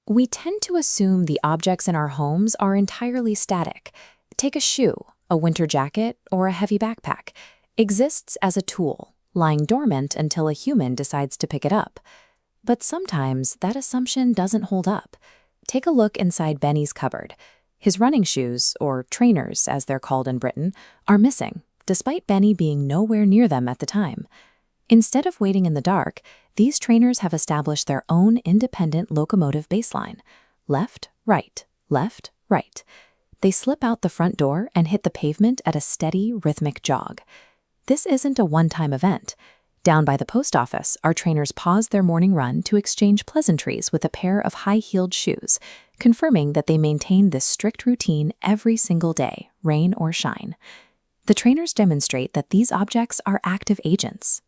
We tend to assume the objects in our homes are entirely static. Take a shoe, a winter jacket, or a heavy backpack. Exists as a tool, lying dormant until a human decides to pick it up. But sometimes that assumption doesn't hold up. Take a look inside Benny's cupboard. His running shoes, or trainers as they're called in Britain, are missing, despite Benny being nowhere near them at the time. Instead of waiting in the dark, these trainers have established their own independent locomotive baseline. Left, right, left, right. They slip out the front door and hit the pavement at a steady, rhythmic jog. This isn't a one-time event. Down by the post office, our trainers pause their morning run to exchange pleasantries with a pair of high-heeled shoes, confirming that they maintain this strict routine every single day, rain or shine. The trainers demonstrate that these objects are active agents.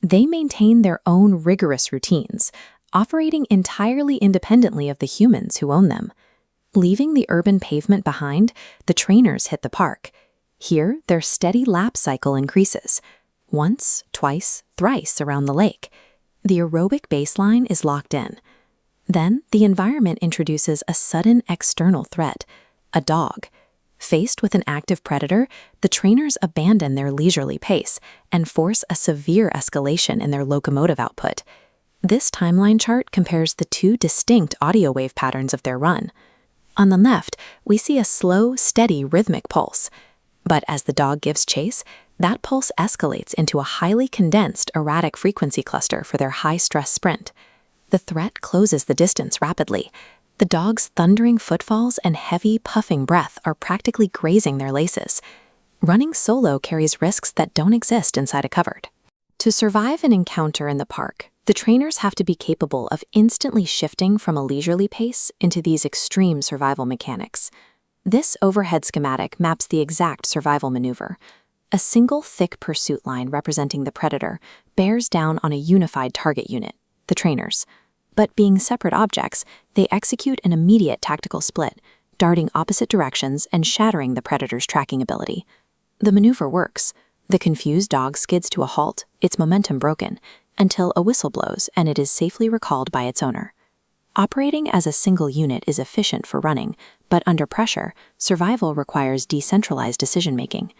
They maintain their own rigorous routines, operating entirely independently of the humans who own them. Leaving the urban pavement behind, the trainers hit the park. Here, their steady lap cycle increases. Once, twice, thrice around the lake. The aerobic baseline is locked in. Then, the environment introduces a sudden external threat, a dog. Faced with an active predator, the trainers abandon their leisurely pace and force a severe escalation in their locomotive output. This timeline chart compares the two distinct audio wave patterns of their run. On the left, we see a slow, steady rhythmic pulse. But as the dog gives chase, that pulse escalates into a highly condensed, erratic frequency cluster for their high-stress sprint. The threat closes the distance rapidly. The dog's thundering footfalls and heavy, puffing breath are practically grazing their laces. Running solo carries risks that don't exist inside a cupboard. To survive an encounter in the park, the trainers have to be capable of instantly shifting from a leisurely pace into these extreme survival mechanics. This overhead schematic maps the exact survival maneuver. A single thick pursuit line representing the predator bears down on a unified target unit, the trainers. But being separate objects, they execute an immediate tactical split, darting opposite directions and shattering the predator's tracking ability. The maneuver works. The confused dog skids to a halt, its momentum broken, until a whistle blows and it is safely recalled by its owner. Operating as a single unit is efficient for running, but under pressure, survival requires decentralized decision-making.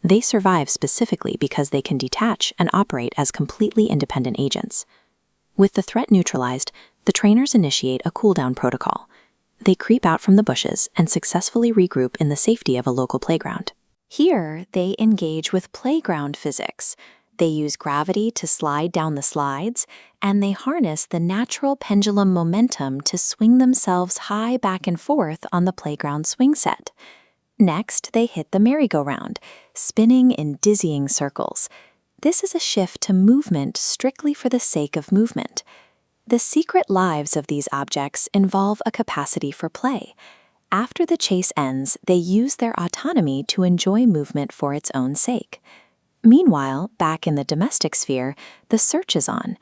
They survive specifically because they can detach and operate as completely independent agents. With the threat neutralized, the trainers initiate a cool-down protocol. They creep out from the bushes and successfully regroup in the safety of a local playground. Here, they engage with playground physics. They use gravity to slide down the slides, and they harness the natural pendulum momentum to swing themselves high back and forth on the playground swing set. Next, they hit the merry-go-round, spinning in dizzying circles. This is a shift to movement strictly for the sake of movement. The secret lives of these objects involve a capacity for play. After the chase ends, they use their autonomy to enjoy movement for its own sake. Meanwhile, back in the domestic sphere, the search is on.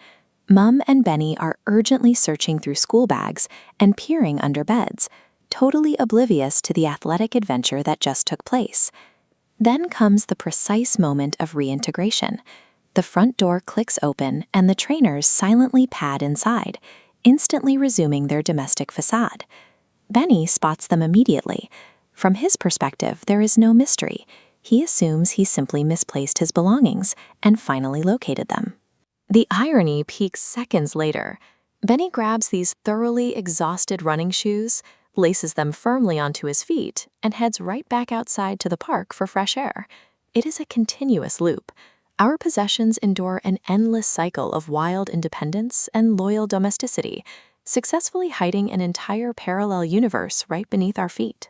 Mum and Benny are urgently searching through school bags and peering under beds, totally oblivious to the athletic adventure that just took place. Then comes the precise moment of reintegration. The front door clicks open and the trainers silently pad inside, instantly resuming their domestic facade. Benny spots them immediately. From his perspective, there is no mystery. He assumes he simply misplaced his belongings and finally located them. The irony peaks seconds later. Benny grabs these thoroughly exhausted running shoes, laces them firmly onto his feet, and heads right back outside to the park for fresh air. It is a continuous loop. Our possessions endure an endless cycle of wild independence and loyal domesticity, successfully hiding an entire parallel universe right beneath our feet.